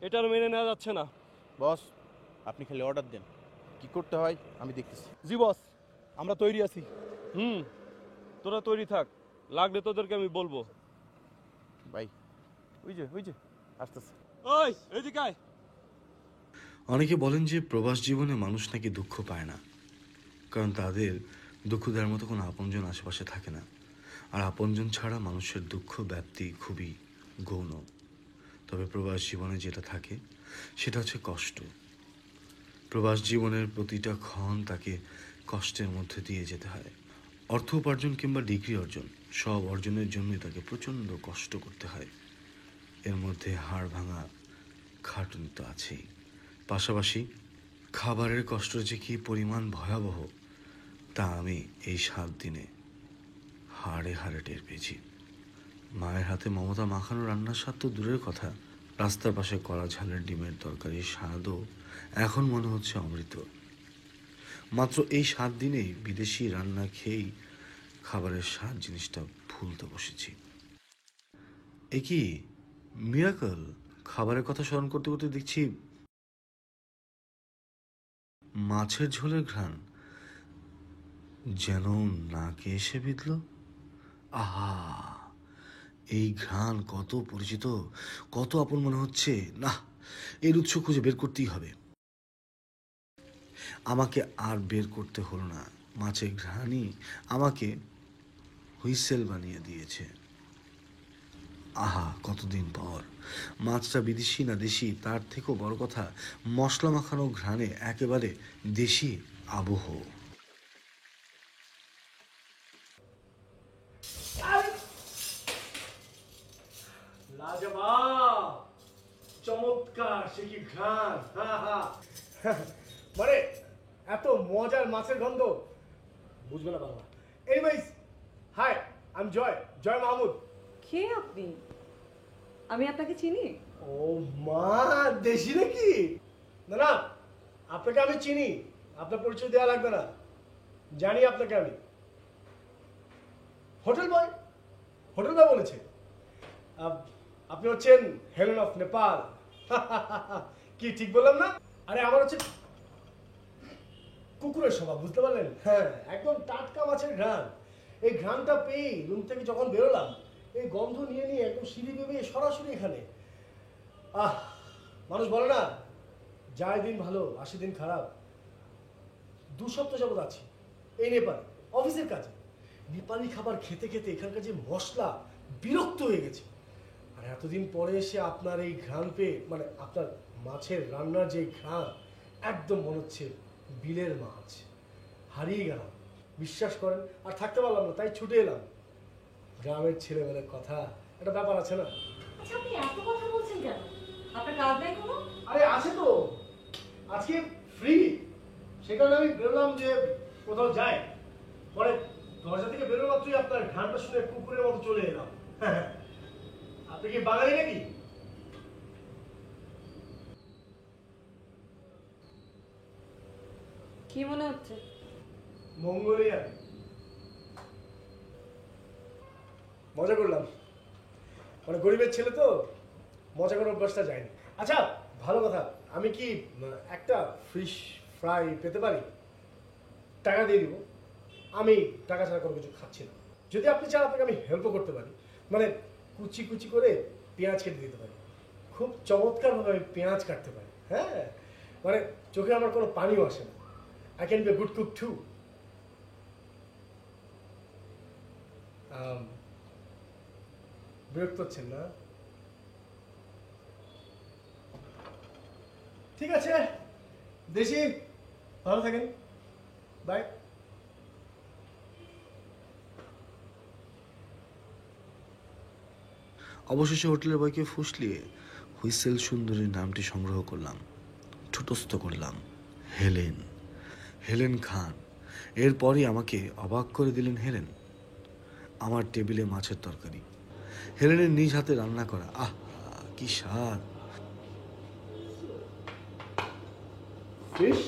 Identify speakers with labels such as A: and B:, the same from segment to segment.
A: এটা আর মেনে নেওয়া যাচ্ছে না।
B: বস, আপনি খালি অর্ডার দেন, কি করতে হয় আমি দেখতেছি।
C: জি বস, আমরা তৈরি আছি।
A: তোরা তৈরি থাক, লাগলে তোদেরকে আমি বলবো।
B: ভাই ওই যে আসতেছে।
A: ওই এদিকে আয়।
D: অনেকে বলেন যে প্রবাস জীবনে মানুষ নাকি দুঃখ পায় না, কারণ তাদের দুঃখ দেওয়ার মতো কোনো আপনজন আশেপাশে থাকে না, আর আপনজন ছাড়া মানুষের দুঃখ ব্যাপ্তি খুবই গৌণ। তবে প্রবাস জীবনে যেটা থাকে সেটা হচ্ছে কষ্ট। প্রবাস জীবনের প্রতিটা ক্ষণ তাকে কষ্টের মধ্যে দিয়ে যেতে হয়। অর্থ উপার্জন কিংবা ডিগ্রি অর্জন, সব অর্জনের জন্যই তাকে প্রচণ্ড কষ্ট করতে হয়। এর মধ্যে হাড় ভাঙা খাটুনি তো আছেই, পাশাপাশি খাবারের কষ্ট যে কী পরিমাণ ভয়াবহ তা আমি এই 7 দিনে হাড়ে হাড়ে টের পেয়েছি। মায়ের হাতে মমতা মাখানো রান্নার স্বাদ তো দূরের কথা, রাস্তার পাশে কড়া ঝালের ডিমের তরকারির স্বাদও এখন মনে হচ্ছে অমৃত। মাত্র এই 7 দিনেই বিদেশি রান্না খেয়েই খাবারের স্বাদ জিনিসটা ভুলতে বসেছি। এ কি মিরাকল! খাবারের কথা স্মরণ করতে করতে দেখছি মাছের ঝোলের ঘ্রাণ যেন নাকে এসে বিঁধল। আহা, এই ঘ্রাণ কত পরিচিত, কত আপন মনে হচ্ছে। না, এর উৎস খুঁজে বের করতেই হবে। আমাকে আর বের করতে হলো না, মাছের ঘ্রাণই আমাকে হুইসেল বানিয়ে দিয়েছে। আহা, কতদিন পর! মাছটা বিদেশি না দেশি তার থেকেও বড় কথা, মশলা মাখানো ঘ্রাণে একেবারে দেশি আবহ।
C: লাজবাব, চমৎকার, সে কি ঘ্রাণ! মানে এত মজার মাছের গন্ধ বুঝবে না Bangla. Anyways, hi, I am Joy Mahmud.
E: কে আপনি? আমি আপনাকে চিনি?
C: ও মা, দেশি নাকি? না না, আপনাকে আমি চিনি, আপনার পরিচয় দেওয়া লাগবে না, জানি আপনাকে আমি। হোটেল বয় বলেছে আপনি হচ্ছেন হেলেন অফ নেপাল। কি ঠিক বললাম না? আরে আমার হচ্ছে কুকুরের স্বভাব, বুঝতে পারলেন? হ্যাঁ, একদম টাটকা মাছের ঘ্রাণ। এই ঘ্রাণটা পেয়ে রুম থেকে যখন বেরোলাম, এই গন্ধ নিয়ে একদম সিঁড়ি বেয়ে সরাসরি এখানে। মানুষ বলে না, যায় দিন ভালো আসে দিন খারাপ। 2 সপ্তাহ যাবত আছি এই নেপালে অফিসের কাজে। নেপালি খাবার খেতে খেতে এখানকার যে মশলা, বিরক্ত হয়ে গেছে। আর এতদিন পরে এসে আপনার এই ঘ্রাণ পেয়ে, মানে আপনার মাছের রান্নার যে ঘ্রাণ, একদম মনে হচ্ছে বিলের মাছ। হারিয়ে গেলাম, বিশ্বাস করেন। আর থাকতে পারলাম না, তাই ছুটে এলাম। গ্রামের ছেলেবেলার কথা, একটা ব্যাপার আছে না?
E: আচ্ছা, আপনি এত কথা বলছেন কেন? আপনার কাজ নাই কোনো?
C: আরে আছে তো, আজকে ফ্রি, সে কারণে আমি বেরোলাম যে কোথাও যাই। পরে দরজা থেকে বেরোনো মাত্রই আপনার ঘ্রাণটা শুনে কুকুরের মতো চলে এলাম। আপনি কি বাঙালি নাকি?
E: কি মনে হচ্ছে?
C: মঙ্গোলিয়ান। মজা করলাম, মানে গরিবের ছেলে তো, মজা করার অভ্যাসটা যায়নি। আচ্ছা, ভালো কথা, আমি কি একটা ফিশ ফ্রাই পেতে পারি? টাকা দিয়ে দিব। আমি টাকা ছাড়া কোনো কিছু খাচ্ছি না। যদি আপনি চান, আপনাকে আমি হেল্পও করতে পারি। মানে কুচি কুচি করে পেঁয়াজ কেটে দিতে পারি, খুব চমৎকারভাবে আমি পেঁয়াজ কাটতে পারি। হ্যাঁ, মানে চোখে আমার কোনো পানিও আসে না। I can be a good cook too. বিরক্ত হচ্ছেন না? ঠিক আছে, দেশি, ভালো থাকেন, বাই।
D: অবশেষে হোটেলের বয়কে ফুসলিয়ে হুইসেল সুন্দরীর নামটি সংগ্রহ করলাম, ঠুটস্থ করলাম। হেলেন খান। এরপরই আমাকে অবাক করে দিলেন হেলেন। আমার টেবিলে মাছের তরকারি, হেলেনের নিজ হাতে রান্না করা। আহ, কি স্বাদ!
C: Fish?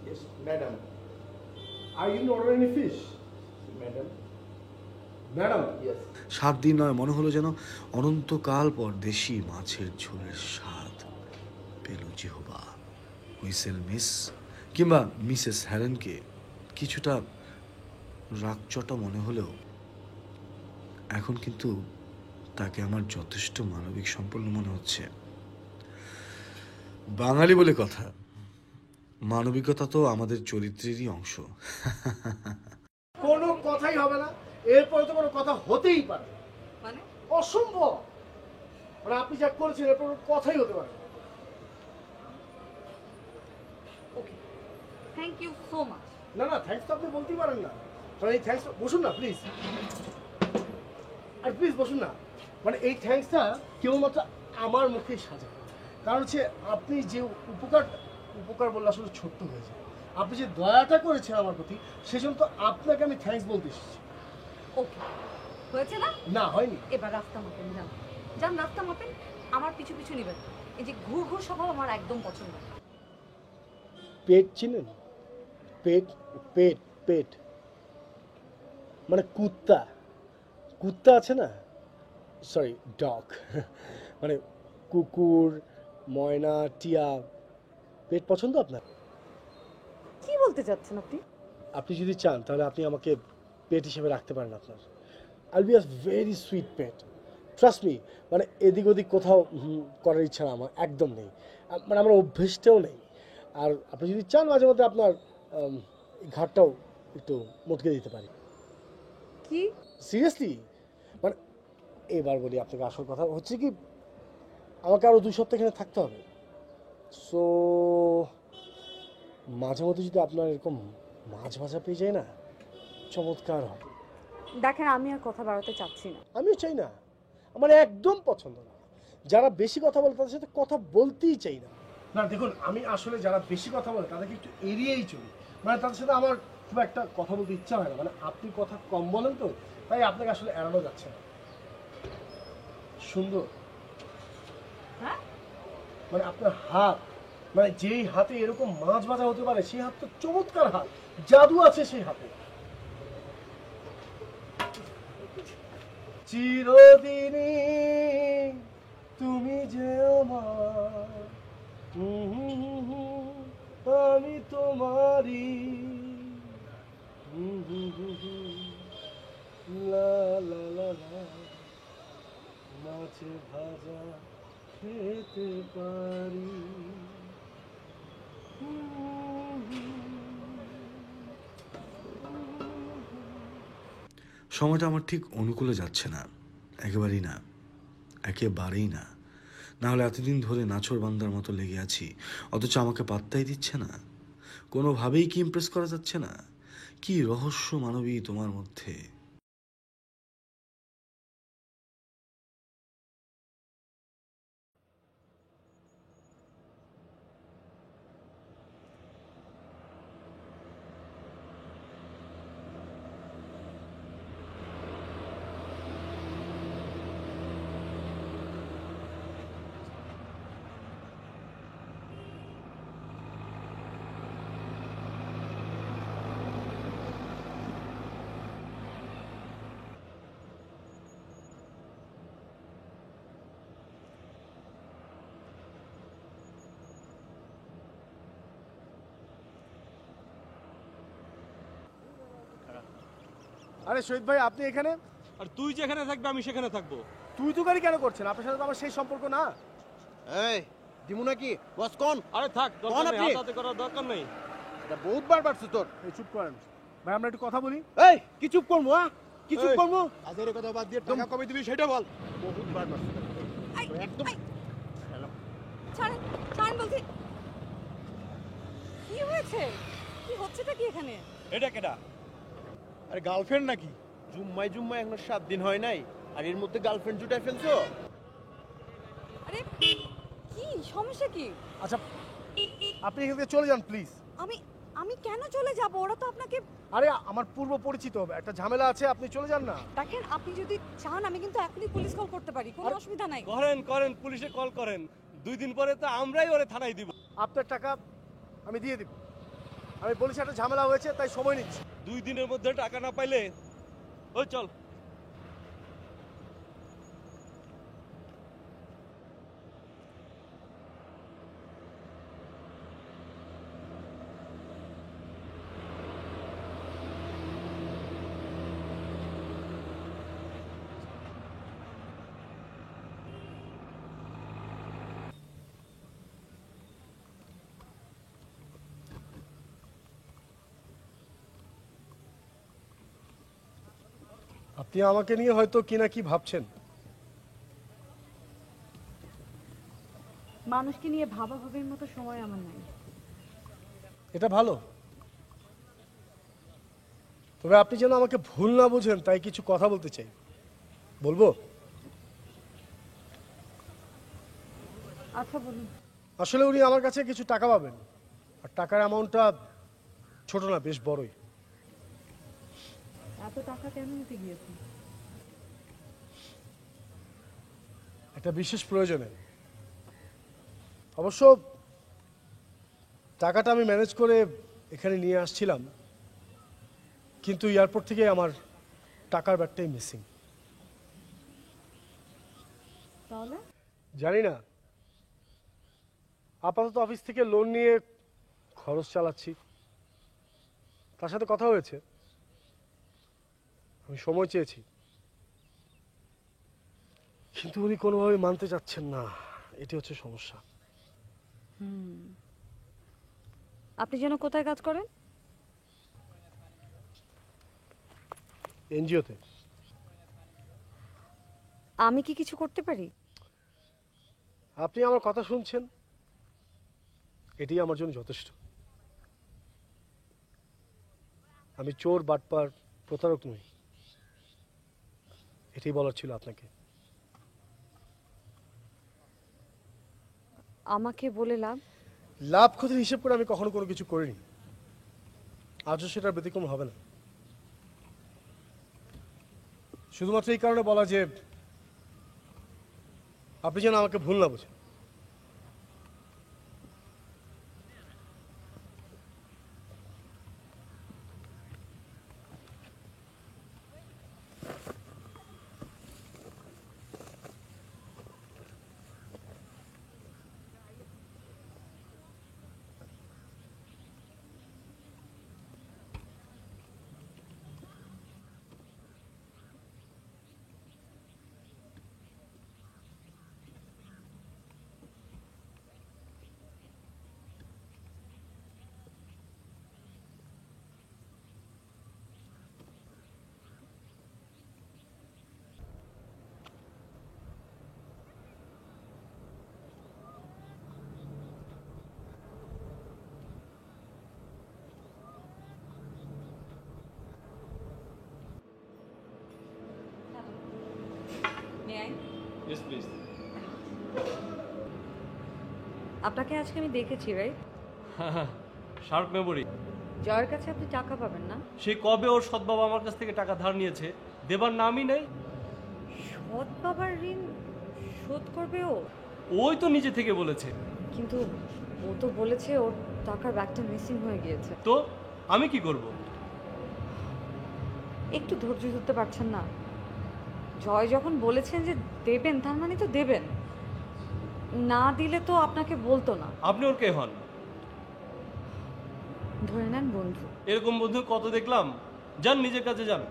C: Yes, madam. I didn't order any fish. Madam. Madam? Yes.
D: 7 দিন নয়, মনে হলো যেন অনন্তকাল পর দেশি মাছের ঝোলের স্বাদ। পেল জিহবা। হুইসেল মিস কিংবা মিসেস হ্যারেনকে কিছুটা রাগচটা মনে হলেও এখন কিন্তু তাকে আমার যথেষ্ট মানবিক সম্পন্ন মনে হচ্ছে। বাঙালি বলে কথা, মানবিকতা তো আমাদের চরিত্রেরই অংশ।
C: কোনো কথাই হবে না, এরপরে তো কোনো কথা হতেই পারে না।
E: মানে
C: অসম্ভব। মানে আপনি যা করেছেন এরপর কোনো কথাই হতে পারে না।
E: ওকে, থ্যাংক ইউ সো মাচ।
C: না না, থ্যাঙ্কস তো আপনি বলতেই পারেন না। মানে এই থ্যাঙ্কস, বসুন না প্লিজ, আর প্লিজ বসুন না। মানে এই থ্যাঙ্কসটা কেবলমাত্র আমার মুখেই সাজে, কারণ হচ্ছে আপনি যে উপকার বললে আসলে ছোট্ট হয়ে যায়। আপনি যে দয়াটা করেছেন আমার প্রতি, সেজন্য তো আপনাকে আমি থ্যাঙ্কস বলতে এসেছি।
E: ওকে, হয়েছে না?
C: না হয়নি।
E: এবার রাস্তা মাপেন, যান যান, রাস্তা মাপেন। আমার পিছু পিছু নেবেন। এই যে ঘুর ঘুর স্বভাব আমার একদম পছন্দ না।
C: পেট চিনেন? পেট পেট পেট মানে কুত্তা, কুত্তা আছে না, সরি ডগ, মানে কুকুর, ময়না, টিয়া, পেট পছন্দ আপনার?
E: কি বলতে চাচ্ছেন আপনি?
C: আপনি যদি চান তাহলে আপনি আমাকে পেট হিসেবে রাখতে পারেন আপনার। I be a very sweet pet, trust me. মানে এদিক ওদিক কোথাও করার ইচ্ছা না আমার, একদম নেই। মানে আমার অভ্যেসটাও নেই। আর আপনি যদি চান মাঝে মধ্যে আপনার ঘাটটাও একটু মটকে দিতে পারি।
E: কি?
C: সিরিয়াসলি, মানে এবার বলি আপনাকে আসল কথা হচ্ছে কি, আমাকে আরও 2 সপ্তাহ এখানে থাকতে হবে। সো মাঝে মধ্যে যদি আপনার এরকম মাছ ভাজা পেয়ে যায় না, চমৎকার হবে।
E: দেখেন, আমি আর কথা বাড়াতে চাচ্ছি না।
C: আমিও চাই না, আমার একদম পছন্দ না। যারা বেশি কথা বলে তাদের সাথে কথা বলতেই চাই না। না দেখুন, আমি আসলে যারা বেশি কথা বলে তাদেরকে একটু এড়িয়েই চলি। মানে তাদের সাথে আমার খুব একটা কথা বলতে ইচ্ছা হয় না। মানে আপনি কথা কম বলেন তো, তাই আপনাকে আসলে এড়ানো যাচ্ছে না। সুন্দর,
E: হ্যাঁ,
C: মানে আপনার হাত, মানে যেই হাতে এরকম মাছ ভাজা হতে পারে সেই হাত তো চমৎকার হাত, জাদু আছে সেই হাতে। চিরদিনই তুমি যে আমার, আমি তোমারই, লা লা লা লা, মাছে ভাজা খেতে পারি।
D: সময়টা আমার ঠিক অনুকূলে যাচ্ছে না, একেবারেই না, একেবারেই না। না হলে এতদিন ধরে নাছোড় বান্দার মতো লেগে আছি, অথচ আমাকে পাত্তাই দিচ্ছে না। কোনোভাবেই কি ইমপ্রেস করা যাচ্ছে না। কি রহস্য মানবী তোমার মধ্যে।
C: আরে শহীদ ভাই, আপনি এখানে?
A: আর তুই যেখানে থাকবি আমি সেখানে থাকবো।
C: তুই তো গাড়ি কেন করছেন? আপনার সাথে তো আমার সেই সম্পর্ক না।
B: এই দিমু নাকি বস কোন?
A: আরে থাক, দরকার
B: কোন
A: নেই,
B: আপনি?
A: হাতাহাতি করার দরকার নেই।
B: এটা বহুত বার বাড়ছে তোর।
C: এই চুপ করেন ভাই, আমরা একটু কথা বলি।
B: এই কি চুপ করবো? কি চুপ
A: এই।
B: করবো? আজের কথা বাদ দিয়ে টাকা কবে দিবি সেটা বল। বহুত বার বাড়ছে
E: আই,
B: একদম।
E: আই, ছাড়েন, ছাড়েন বলছি। কি হয়েছে? কি হচ্ছেটা কি এখানে?
A: এটা কেডা?
B: আরে গার্লফ্রেন্ড নাকি? জুম্মাই এখনো 7 দিন হয় নাই আর এর মধ্যে গার্লফ্রেন্ড জুটাই ফেলছো?
E: আরে কি সমস্যা কি?
C: আচ্ছা, আপনি এখান থেকে চলে যান প্লিজ।
E: আমি আমি কেন চলে যাব? ওরা তো আপনাকে।
C: আরে আমার পূর্ব পরিচিত একটা ঝামেলা আছে, আপনি চলে যান না।
E: দেখেন, আপনি যদি চান আমি কিন্তু এখনই পুলিশ কল করতে পারি, কোনো অসুবিধা নাই।
A: করেন, পুলিশে কল করেন। 2 দিন পরে তো আমরাই ওরে থানায় দিব।
C: আপনার টাকা আমি দিয়ে দিব। আমি বলেছি একটা ঝামেলা হয়েছে, তাই সময় নিচ্ছি।
A: 2 দিনের মধ্যে টাকা না পাইলে ওই চল।
C: আপনি আমাকে নিয়ে হয়তো কি না কি ভাবছেন।
E: মানুষকে নিয়ে ভাবাভাবির মতো সময় আমার নাই।
C: এটা ভালো, তবে আপনি যেন আমাকে ভুল না বুঝেন তাই কিছু কথা বলতে চাই। বলবো?
E: আচ্ছা বলুন।
C: আসলে উনি আমার কাছে কিছু টাকা পাবেন, আর টাকার অ্যামাউন্টটা ছোট না, বেশ বড়ই।
E: এত টাকা কেন নিতে গিয়েছেন?
C: একটা বিশেষ প্রয়োজনে। অবশ্য টাকাটা আমি ম্যানেজ করে এখানে নিয়ে আসছিলাম, কিন্তু এয়ারপোর্ট থেকে আমার টাকার ব্যাগটাই মিসিং।
E: তাহলে
C: জানি না, আপাতত অফিস থেকে লোন নিয়ে খরচ চালাচ্ছি। তার সাথে কথা হয়েছে, আমি সময় চেয়েছি, কিন্তু উনি কোনোভাবে মানতে চাচ্ছেন না। এটি হচ্ছে সমস্যা।
E: আপনি যেন কোথায় কাজ করেন?
C: এনজিওতে।
E: আমি কি কিছু করতে পারি?
C: আপনি আমার কথা শুনছেন, এটি আমার জন্য যথেষ্ট। আমি চোর, বাটপার, প্রতারক নই, এটাই বলার ছিল আপনাকে।
E: আমাকে বলে লাভ?
C: লাভ ক্ষতির হিসেব করে আমি কখনো কোনো কিছু করিনি, আজও সেটার ব্যতিক্রম হবে না। শুধুমাত্র এই কারণে বলা যে আপনি যেন আমাকে ভুল না বোঝেন।
A: Yes please.
E: আপনাকে আজকে আমি দেখেছি, রাইট?
A: Sharp memory.
E: জয়ের কাছে আপনি টাকা পাবেন না?
A: সে কবে ওর সৎ বাবা আমার কাছ থেকে টাকা ধার নিয়েছে, দেবার নামই নেই।
E: সৎ বাবার ঋণ শোধ করবে ও?
A: ওই তো নিজে থেকে বলেছে।
E: কিন্তু ও তো বলেছে ওর টাকার ব্যাগটা মিসিং হয়ে গিয়েছে।
A: তো আমি কি করব?
E: একটু ধৈর্য ধরতে পারছেন না? জয় যখন বলেছেন যে দেবেন, তার মানে তো দেবেন। না দিলে তো আপনাকে বলতো না।
A: আপনি ওর কে হন?
E: ধরে নেন বন্ধু।
A: এরকম বন্ধু কত দেখলাম। যান নিজের কাছে যান।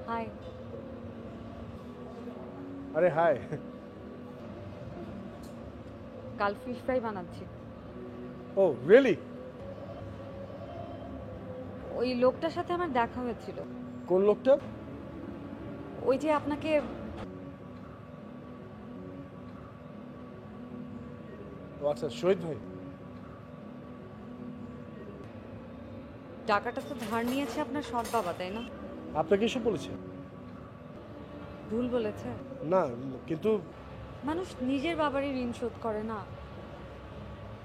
E: হাই।
C: আরে হাই।
E: কাল ফিশ ফ্রাই বানাচ্ছি।
C: ও রিয়েলি?
E: ওই লোকটার সাথে আমার দেখা হয়েছিল।
C: কোন লোকটা?
E: ওই যে আপনাকে
C: ও আচ্ছা, শহীদ ভাই।
E: টাকাটা তো ধার নিয়েছে আপনার সৎ বাবা, তাই না?
C: আপনাকে এসব বলেছে?
E: ভুল বলেছে?
C: না, কিন্তু
E: মানুষ নিজের বাবারই ঋণ শোধ করে না।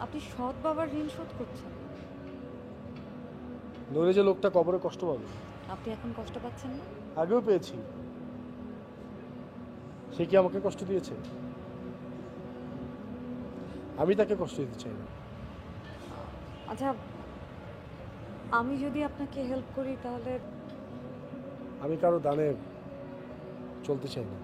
E: আপনি সৎ বাবার ঋণ শোধ করছেন।
C: নইলে যে লোকটা কবরে কষ্ট পাবে।
E: আপনি এখন কষ্ট পাচ্ছেন না?
C: আগেও পেয়েছি। সে কি আমাকে কষ্ট দিয়েছে? আমি তাকে কষ্ট দিতে চাই না।
E: আচ্ছা, আমি যদি আপনাকে হেল্প করি তাহলে?
C: আমি কারো দানে চলতে চাই না।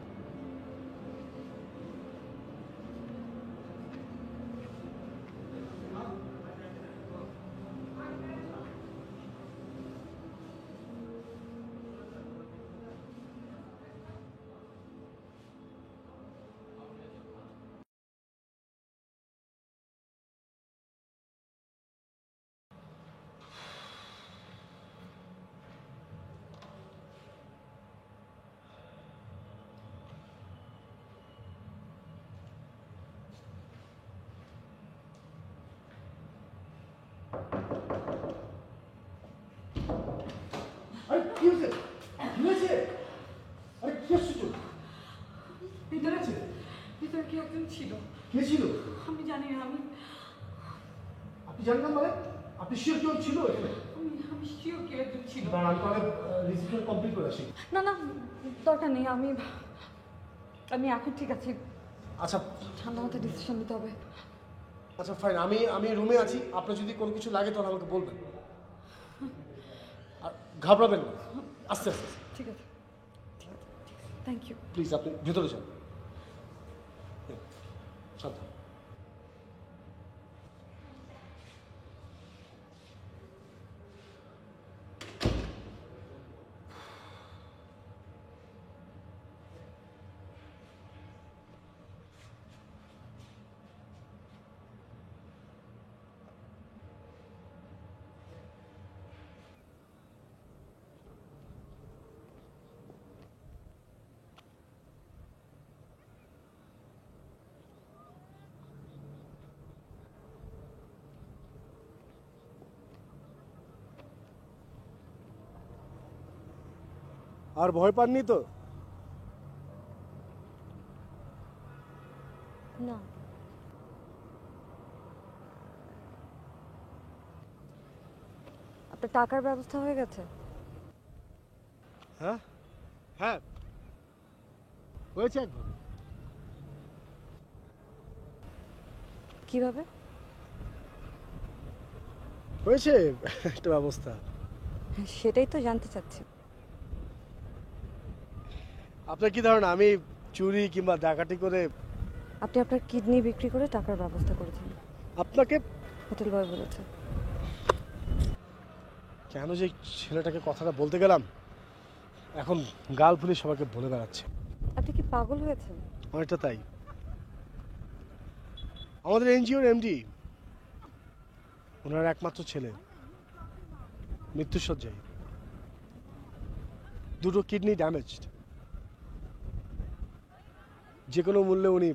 E: কেউ একজন ছিল।
C: কে ছিল?
E: আমি জানি না,
C: আপনি জানেন না মানে? আপনি শিওর কেউ ছিল এখানে?
E: আমি শিওর কেউ একজন ছিল।
C: দাঁড়ান, আমি তাহলে রেজিস্ট্রেশন কমপ্লিট করে আসি।
E: না না, দরকার নেই, আমি এখন ঠিক আছি।
C: আচ্ছা
E: ঠান্ডা মাথায় ডিসিশন নিতে হবে।
C: আচ্ছা ফাইন, আমি রুমে আছি, আপনার যদি কোনো কিছু লাগে তাহলে আমাকে বলবেন। আর ঘাবড়াবেন না, আস্তে আস্তে।
E: ঠিক আছে, ঠিক আছে, থ্যাংক ইউ।
C: প্লিজ আপনি ভেতরে যান। শান্ত। আর ভয় পাননি তো?
E: না, আপনার টাকার ব্যবস্থা হয়ে গেছে?
C: হ্যাঁ হ্যাঁ, হয়েছে একবার।
E: কিভাবে?
C: হয়েছে একটা ব্যবস্থা।
E: সেটাই তো জানতে চাচ্ছি।
C: আপনার কি ধারণা আমি চুরি কিংবা ডাকাতি করে?
E: আপনি আপনার কিডনি বিক্রি করে টাকার ব্যবস্থা করেছেন,
C: আপনাকে
E: হোটেল বয় বলেছে।
C: কেন যে ছেলেটাকে কথাটা বলতে গেলাম, এখন গাল ফুলে সবাইকে বলে বেড়াচ্ছে।
E: আপনি কি পাগল হয়েছেন?
C: অনেকটা তাই। আমাদের এনজিওর এমডি, ওনার একমাত্র ছেলে মৃত্যুশয্যায়, দুটো কিডনি ড্যামেজড। যে কোনো মূল্যে উনি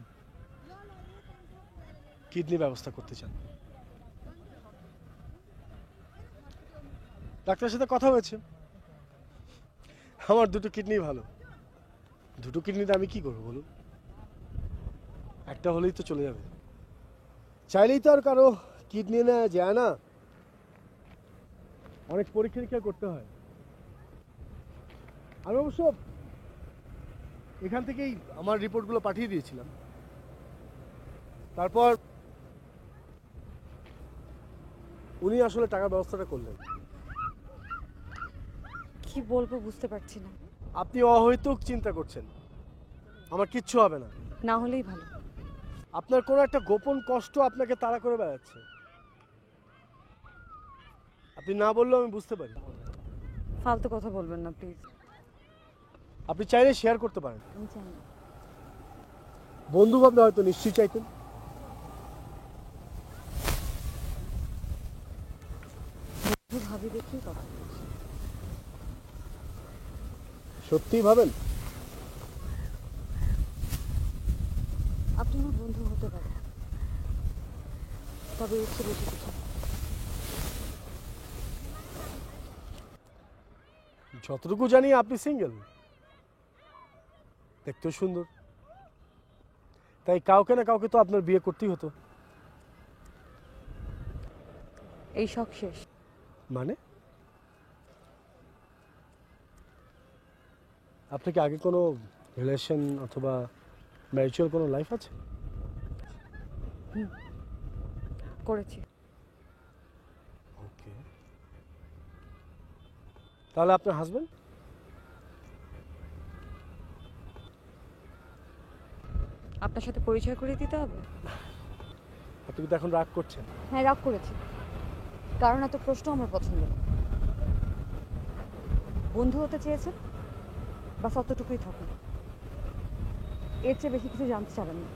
C: কিডনি ব্যবস্থা করতে চান। ডাক্তারের সাথে কথা হয়েছে, আমার দুটো কিডনি ভালো, দুটো কিডনিতে আমি কি করবো বলুন? একটা হলেই তো চলে যাবে, চাইলেই তো আর কারো কিডনি নেওয়া যায় না, অনেক পরীক্ষা নিরীক্ষা করতে হয়। আমি অবশ্য এখান থেকেই আমার রিপোর্টগুলো পাঠিয়ে দিয়েছিলাম, তারপর উনি আসলে টাকার ব্যবস্থাটা করলেন।
E: কি বলবো বুঝতে পারছি না।
C: আপনি অহৈতুক চিন্তা করছেন, আমার কিচ্ছু হবে না।
E: না হলেই ভালো।
C: আপনার কোনো একটা গোপন কষ্ট আপনাকে তাড়া করে বেড়াচ্ছে, আপনি না বললেও আমি বুঝতে পারি।
E: ফালতু কথা বলবেন না প্লিজ।
C: আপনি চাইলে শেয়ার করতে পারেন।
E: আমি চাই না।
C: বন্ধু ভাবলে হয়তো নিশ্চয়ই চাইতেন।
E: শুধু ভাবি দেখেই কথা বলছি।
C: সত্যিই ভাবেন?
E: আপনি আমার বন্ধু হতে পারেন, তবে এর চেয়ে বেশি কিছু না।
C: যতটুকু জানি আপনি সিঙ্গেল, দেখতেও সুন্দর, তাই কাউকে না কাউকে তো আপনার বিয়ে করতেই হতো।
E: এই শখ শেষ।
C: মানে আপনার কি আগে কোনো রিলেশন অথবা ম্যারিচুয়াল কোনো লাইফ আছে?
E: করেছি।
C: ওকে, তাহলে আপনার হাজবেন্ড?
E: আপনার সাথে পরিচয় করিয়ে দিতে হবে?
C: আপনি কিন্তু এখন রাগ করছেন।
E: হ্যাঁ, রাগ করেছি, কারণ এত প্রশ্ন আমার পছন্দ না। বন্ধু হতে চেয়েছেন, বাস অতটুকুই থাকুন, এর চেয়ে বেশি কিছু জানতে চাবেন না।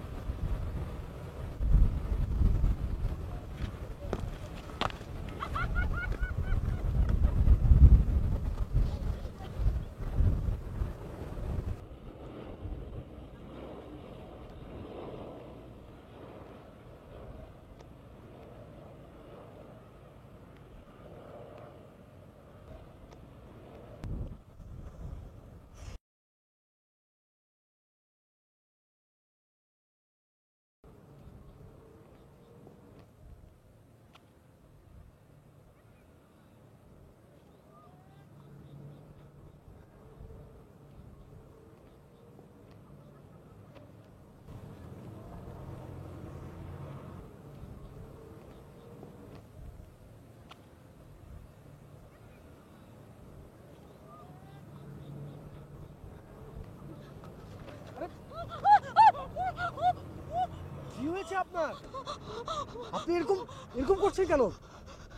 C: হয়েছে আপনার? আপনি এরকম এরকম করছেন কেন?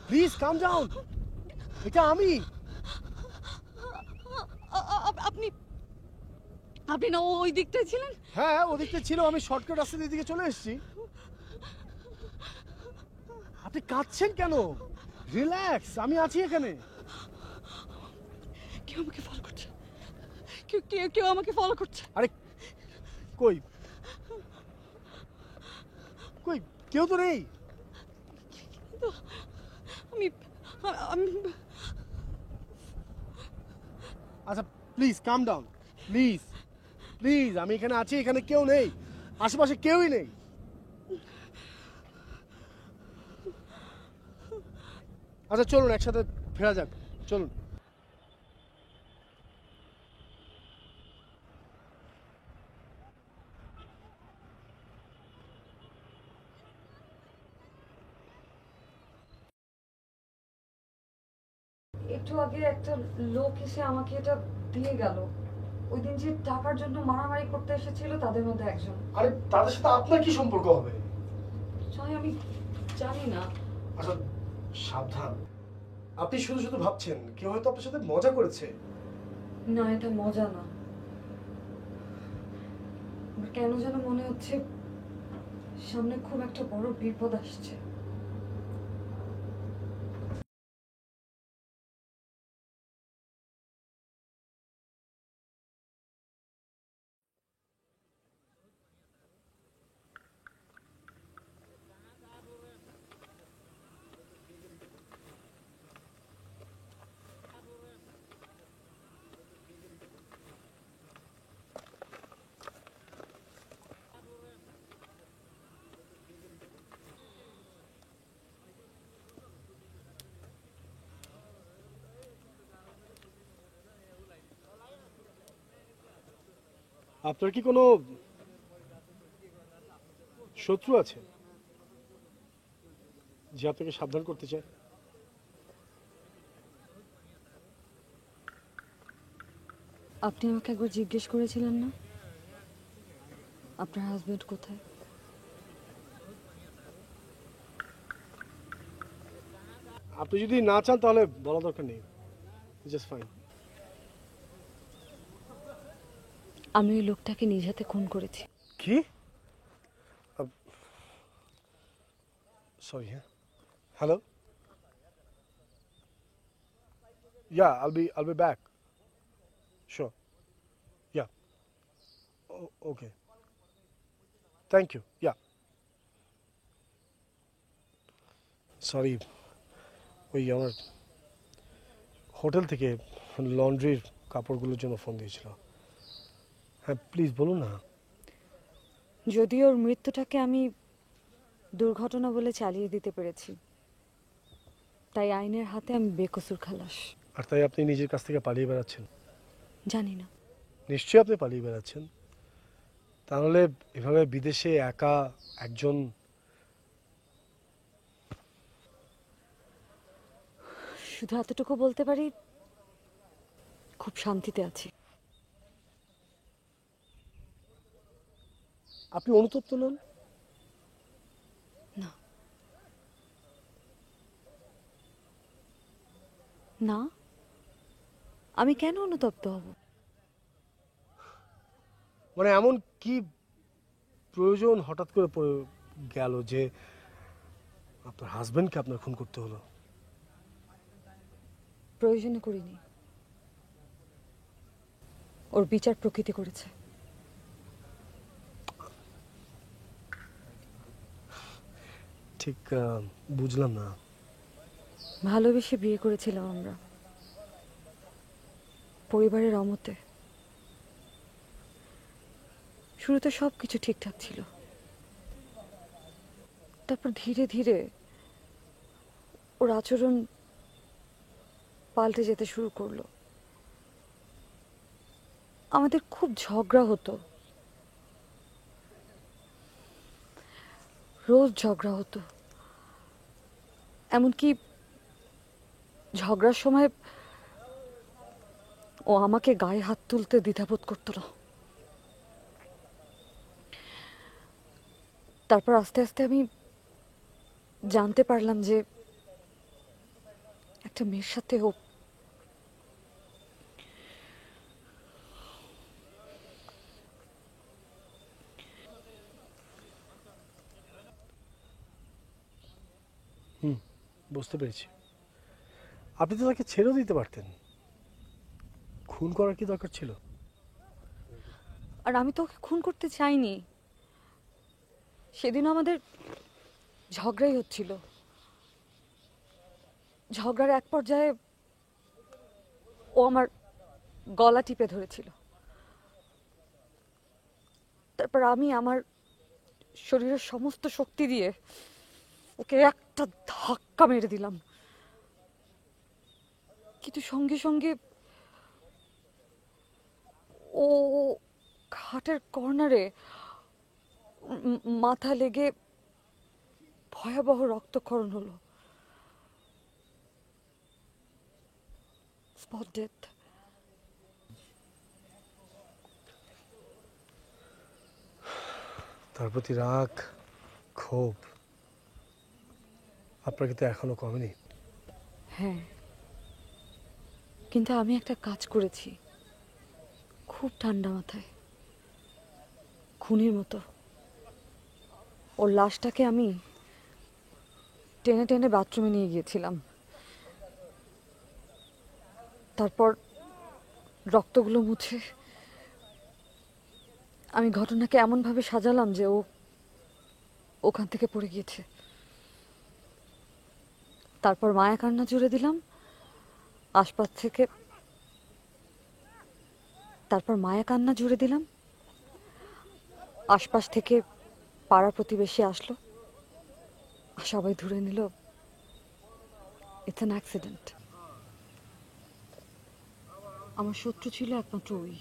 C: Please calm down. এটা আমি।
E: আপনি আপনি না ওই দিকটায় ছিলেন?
C: হ্যাঁ, ওদিকটা ছিল, আমি শর্টকাট রাস্তা দিয়ে দিকে চলে এসেছি। আপনি কাঁদছেন কেন? রিল্যাক্স, আমি আছি এখানে।
E: কেউ আমাকে ফলো করছে, কেউ কেউ কেউ আমাকে ফলো করছে।
C: আরে কই কই কেউ তো নেই।
E: আমি আমি
C: আচ্ছা please calm down, please please, আমি এখানে আছি, এখানে কেউ নেই, আশেপাশে কেউই নেই। আচ্ছা চলুন একসাথে ফেরা যাক, চলুন।
E: একটু আগে একটা লোক এসে আমাকে এটা দিয়ে গেল। ওই দিন যে টাকার জন্য মারামারি করতে এসেছিল তাদের মধ্যে একজন।
C: আরে তাদের সাথে আপনার কি সম্পর্ক হবে?
E: জয়, আমি জানি না।
C: আচ্ছা সাবধান, আপনি শুধু শুধু ভাবছেন কেউ হয়তো আপনার সাথে মজা করেছে।
E: না, এটা মজা না। আমার কেন যেন মনে হচ্ছে সামনে খুব একটা বড় বিপদ আসছে।
C: আপনার কি কোনো শত্রু আছে যে আপনাকে সাবধান করতে চায়?
E: আপনি আমাকে একবার জিজ্ঞেস করেছিলেন না আপনার হাজবেন্ড কোথায়?
C: আপনি যদি না চান তাহলে বলা দরকার নেই, জাস্ট ফাইন।
E: আমি ওই লোকটাকে নিজ হাতে খুন করেছি।
C: কি? সরি, হ্যাঁ, hello, yeah, I'll be back, sure, yeah, okay, thank you, yeah, sorry, ওই আমার হোটেল থেকে লন্ড্রির কাপড়গুলোর জন্য ফোন দিয়েছিল। হ্যাঁ প্লিজ বলুন না।
E: যদিও ওর মৃত্যুটাকে আমি দুর্ঘটনা বলে চালিয়ে দিতে পেরেছি, তাই আইনের হাতে আমি বেকসুর খালাস।
C: আর তাই আপনি নিজের কাছ থেকে পালিয়ে বেড়াচ্ছেন?
E: জানি না।
C: নিশ্চয়ই আপনি পালিয়ে বেড়াচ্ছেন, তাহলে এভাবে বিদেশে একা একজন।
E: শুধু এতটুকু বলতে পারি, খুব শান্তিতে আছি।
C: আপনি অনুতপ্ত নন?
E: না না, আমি কেন অনুতপ্ত হব?
C: মানে এমন কি প্রয়োজন হঠাৎ করে পড়ে গেল যে আপনার হাজবেন্ডকে আপনার খুন করতে হলো?
E: প্রয়োজনে করিনি, ওর বিচার প্রকৃতি করেছে।
C: ঠিক বুঝলাম না।
E: ভালোবেসে বিয়ে করেছিলাম আমরা, পরিবারের অমতে। শুরুতে সব কিছু ঠিকঠাক ছিল, তারপর ধীরে ধীরে ওর আচরণ পাল্টে যেতে শুরু করলো। আমাদের খুব ঝগড়া হতো, রোজ ঝগড়া হতো। এমনকি ঝগড়ার সময় ও আমাকে গায়ে হাত তুলতে দ্বিধাবোধ করতো না। তারপর আস্তে আস্তে আমি জানতে পারলাম যে একটা মেয়ের সাথে ও
C: বুঝতে পেরেছি। আপনি তো তাকে ছেড়েও দিতে পারতেন। খুন করার কি দরকার ছিল?
E: আর আমি তো ওকে খুন করতে চাইনি। সেদিন আমাদের ঝগড়াই হচ্ছিল। ঝগড়ার এক পর্যায়ে ও আমার গলা টিপে ধরেছিল। তারপর আমি আমার শরীরের সমস্ত শক্তি দিয়ে ওকে একটা ধাক্কা মেরে দিলাম। কিন্তু সঙ্গে সঙ্গে ও খাটের কর্নারে মাথা লেগে ভয়াবহ রক্তক্ষরণ হলো। Spot death.
C: তার প্রতি রাগ, ক্ষোভ আপনার কিন্তু এখনো কমেনি।
E: হ্যাঁ, কিন্তু আমি একটা কাজ করেছি খুব ঠান্ডা মাথায়, খুনির মতো। ওর লাশটাকে আমি টেনে টেনে বাথরুমে নিয়ে গিয়েছিলাম। তারপর রক্তগুলো মুছে আমি ঘটনাকে এমনভাবে সাজালাম যে ও ওখান থেকে পড়ে গিয়েছে। তারপর মায়া কান্না জুড়ে দিলাম আশপাশ থেকে। আশপাশ থেকে পাড়া প্রতিবেশী আসলো, সবাই ধরে নিল ইটস অ্যান অ্যাক্সিডেন্ট। আমার শত্রু ছিল একমাত্র ওই,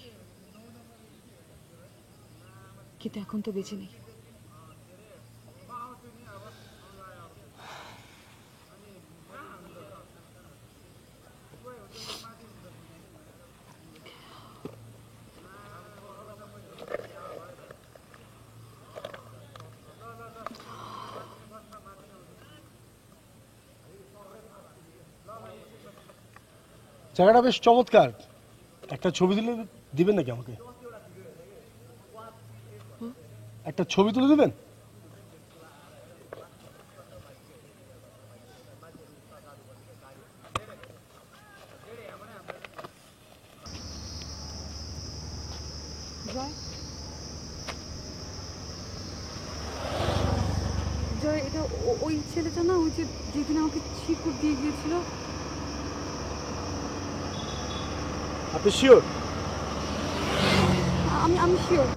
E: কিন্তু এখন তো বেঁচে নেই।
C: জায়গাটা বেশ চমৎকার। একটা ছবি তুলে দিবেন নাকি আমাকে? একটা ছবি তুলে দিবেন?
E: জয়, জয়, এটা ওই ছেলেটা না, ওই যে যেদিন আমাকে শিকড় দিয়ে গিয়েছিল?
C: আপনি শিওর?
E: আমি শিওর।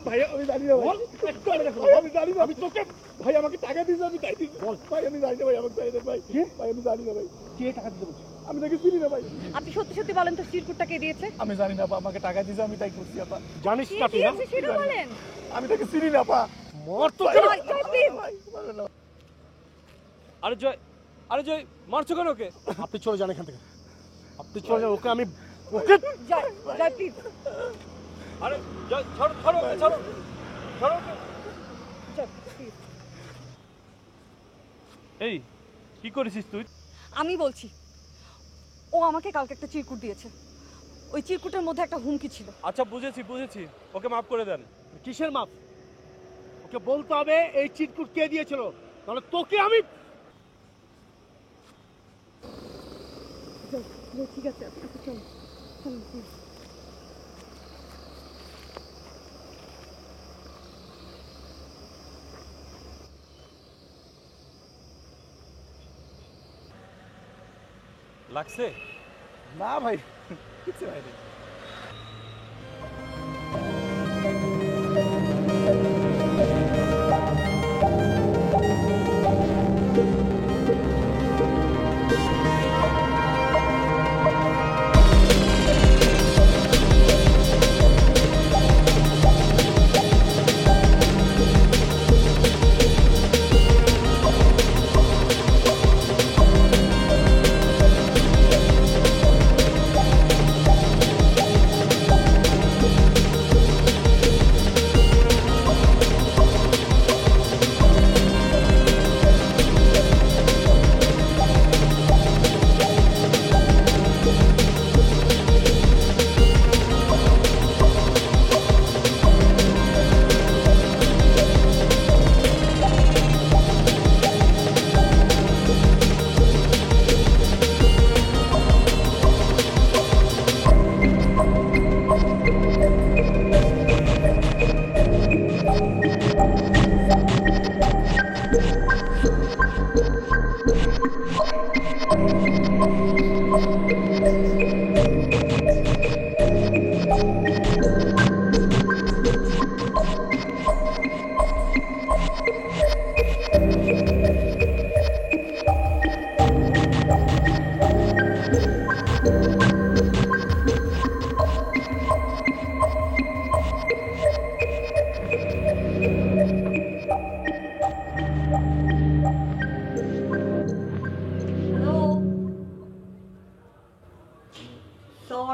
B: ভাই আমি জানি না ভাই, আমি জানি না, আমি তোকে ভাই আমাকে টাকা দিস, আমি তাই দিস ভাই, আমি জানি না ভাই, আমাকে তাই দে ভাই, ভাই আমি জানি না ভাই, কে টাকা দিতে বলছে? আমি তাকে চিনি না ভাই।
E: আপনি সত্যি সত্যি বলেন তো চিরকুটটা কে দিয়েছে?
B: আমি জানি না আপা, আমাকে টাকা দিছে, আমি তাই করছি আপা।
C: জানিস না তুই?
E: সেটা বলেন।
B: আমি তাকে চিনি না আপা।
C: মর তো।
A: আরে জয়, আরে জয়, মারছো কেন ওকে?
C: আপনি চলে যান এখান থেকে, আপনি চলে যান। ওকে আমি ওকে
E: জয়, জয় প্লিজ।
A: আরে জয়, ছাড়ো ছাড়ো ওকে, ছাড়ো ছাড়ো ওকে।
E: জয় প্লিজ।
A: এই কি করেছিস তুই?
E: আমি বলছি, ও আমাকে কালকে একটা চিরকুট দিয়েছে। ওই চিরকুটের মধ্যে একটা হুমকি ছিল।
A: আচ্ছা বুঝেছি বুঝেছি, ওকে মাফ করে দেন।
C: কিসের মাপ? ওকে বলতে হবে এই চিটকুট কে দিয়েছিল, তাহলে তোকে আমি।
E: ঠিক আছে, আচ্ছা চলো চলো প্লিজ।
A: লাগছে?
B: না ভাই, কিছু হয়নি।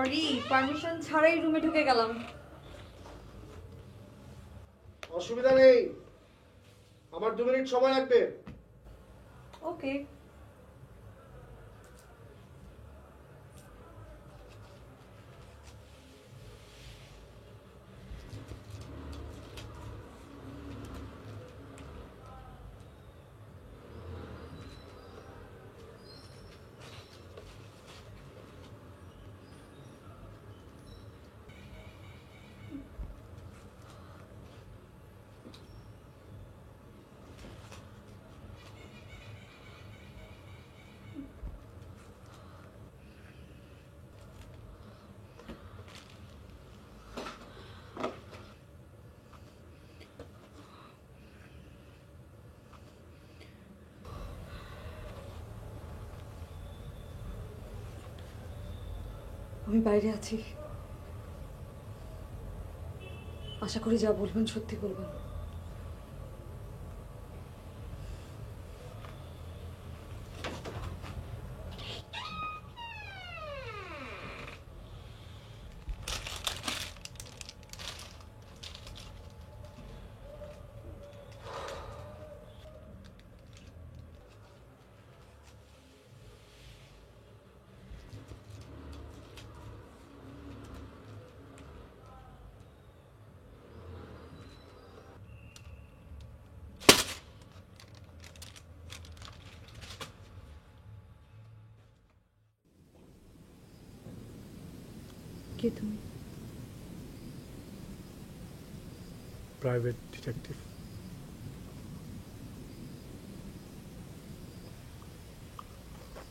E: সরি, পারমিশন ছাড়াই রুমে ঢুকে গেলাম।
C: অসুবিধা নেই, আমার 2 মিনিট সময় লাগবে।
E: ওকে। আমি বাইরে আছি, আশা করি যা বলবেন সত্যি বলবেন। কে তুমি?
C: Private detective.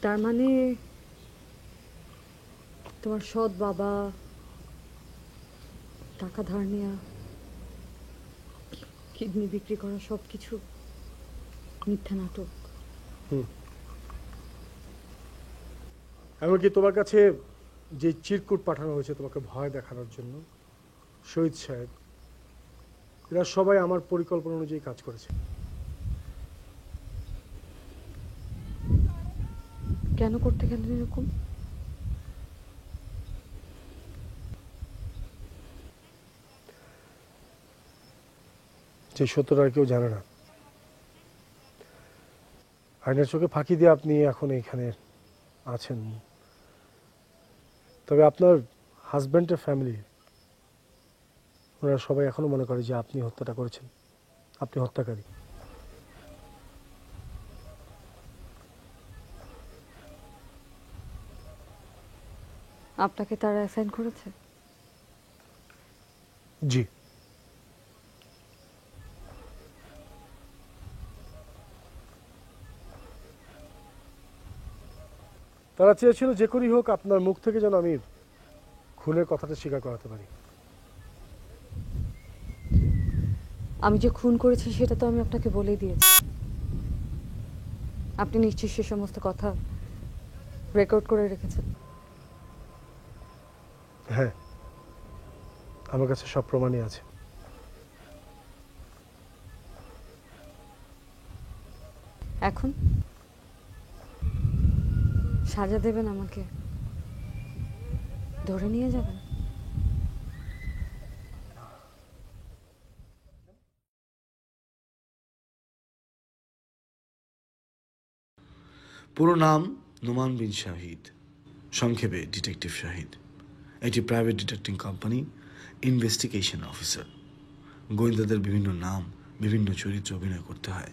E: তার মানে তোমার সৎ বাবা, টাকা ধার নেওয়া, কিডনি বিক্রি করা সবকিছু মিথ্যা নাটক।
C: এমনকি তোমার কাছে যে চিরকুট পাঠানো হয়েছে তোমাকে ভয় দেখানোর জন্য, শহীদ সাহেব, এরা সবাই আমার পরিকল্পনা অনুযায়ী কাজ করেছে।
E: কেন করতে গেলেন এরকম?
C: যে সত্যটা আর কেউ জানে না। আইনের চোখে ফাঁকি দিয়ে আপনি এখন এখানে আছেন, তবে আপনার হাজব্যান্ডের ফ্যামিলি ওরা সবাই এখনো মনে করে যে আপনি হত্যাটা করেছেন, আপনি হত্যাকারী।
E: আপনাকে তারা অ্যাসাইন করেছে?
C: জি। তারা চেয়েছিল যে করেই হোক আপনার মুখ থেকে যেন আমি খুনের কথাটা স্বীকার করাতে পারি।
E: আমি যে খুন করেছি সেটা তো আমি আপনাকে বলেই দিয়েছি। আপনি নিশ্চয়ই সে সমস্ত কথা রেকর্ড করে রেখেছেন।
C: হ্যাঁ, আমার কাছে সব প্রমাণই আছে।
E: এখন সাজা দেবেন আমাকে, ধরে নিয়ে যাবেন?
D: পুরো নাম নোমান বিন শাহিদ, সংক্ষেপে ডিটেকটিভ শাহিদ। একটি private detective company, investigation officer. গোয়েন্দাদের বিভিন্ন নাম, বিভিন্ন চরিত্রে অভিনয় করতে হয়।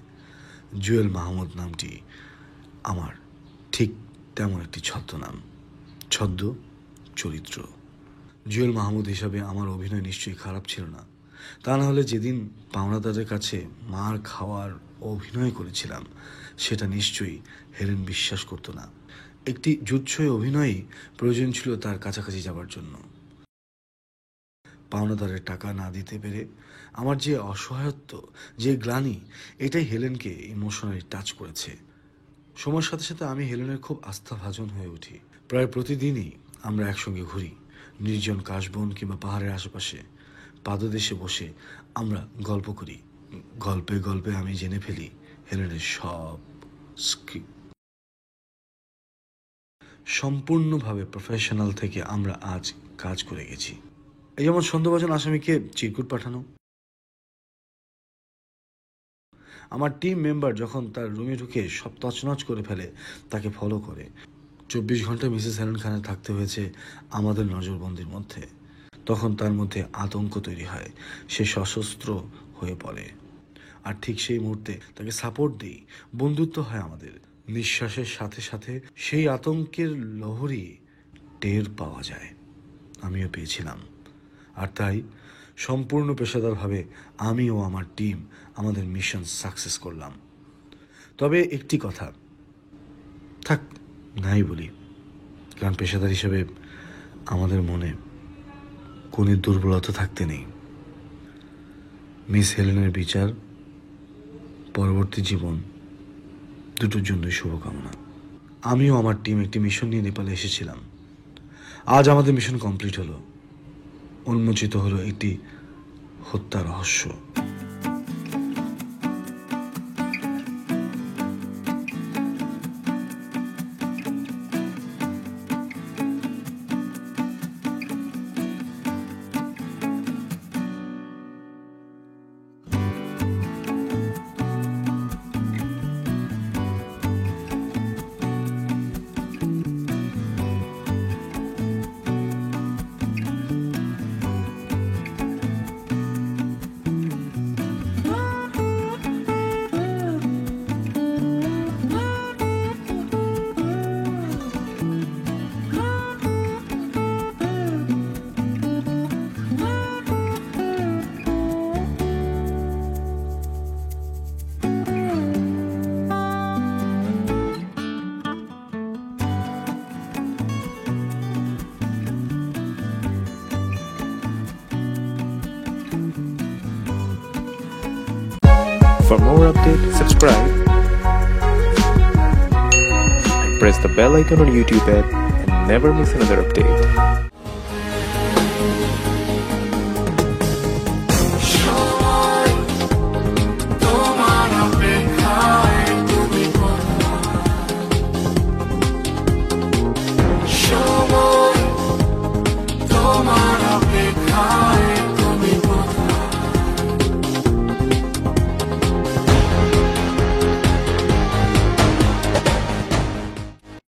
D: জুয়েল মাহমুদ নামটি আমার ঠিক তেমন একটি ছদ্মনাম, ছদ্ম চরিত্র। জুয়েল মাহমুদ হিসাবে আমার অভিনয় নিশ্চয়ই খারাপ ছিল না। তা না হলে যেদিন পাওনাদারের কাছে মার খাওয়ার অভিনয় করেছিলাম সেটা নিশ্চয়ই হেলেন বিশ্বাস করতো না। একটি জুৎসই অভিনয়ই প্রয়োজন ছিল তার কাছাকাছি যাবার জন্য। পাওনাদারের টাকা না দিতে পেরে আমার যে অসহায়ত্ব, যে গ্লানি, এটাই হেলেনকে ইমোশনালি টাচ করেছে। সময়ের সাথে সাথে আমি হেলেনের খুব আস্থাভাজন হয়ে উঠি। প্রায় প্রতিদিনই আমরা একসঙ্গে ঘুরি, নির্জন কাশবন কিংবা পাহাড়ের আশেপাশে পাদদেশে বসে আমরা গল্প করি। গল্পে গল্পে আমি জেনে ফেলি হেলেনের সম্পূর্ণভাবে প্রফেশনাল থেকে আমরা আজ কাজ করে গেছি। এই যেমন সন্দেহভাজন আসামিকে চিরকুট পাঠানো, আমার টিম মেম্বার যখন তার রুমে ঢুকে সব তছনছ করে ফেলে তাকে ফলো করে, 24 ঘন্টা মিসেস হেলেন খানের থাকতে হয়েছে আমাদের নজরবন্দির মধ্যে, তখন তার মধ্যে আতঙ্ক তৈরি হয়, সে সশস্ত্র হয়ে পড়ে। আর ঠিক সেই মুহূর্তে তাকে সাপোর্ট দিই, বন্ধুত্ব হয় আমাদের। নিঃশ্বাসের সাথে সাথে সেই আতঙ্কের লহরী টের পাওয়া যায়, আমিও পেয়েছিলাম। আর তাই সম্পূর্ণ পেশাদারভাবে আমি ও আমার টিম আমাদের মিশন সাকসেস করলাম। তবে একটি কথা থাক নাই বলি, কারণ পেশাদার হিসেবে আমাদের মনে কোনো দুর্বলতা থাকতে নেই। মিস হেলেনের বিচার, পরবর্তী জীবন দুটোর জন্যই শুভকামনা। আমিও আমার টিম একটি মিশন নিয়ে নেপালে এসেছিলাম। আজ আমাদের মিশন কমপ্লিট হলো, উন্মোচিত হলো একটি হত্যা রহস্য।
F: For more updates, subscribe and press the bell icon on YouTube app and never miss another update.
G: তোমার অপেক্ষায়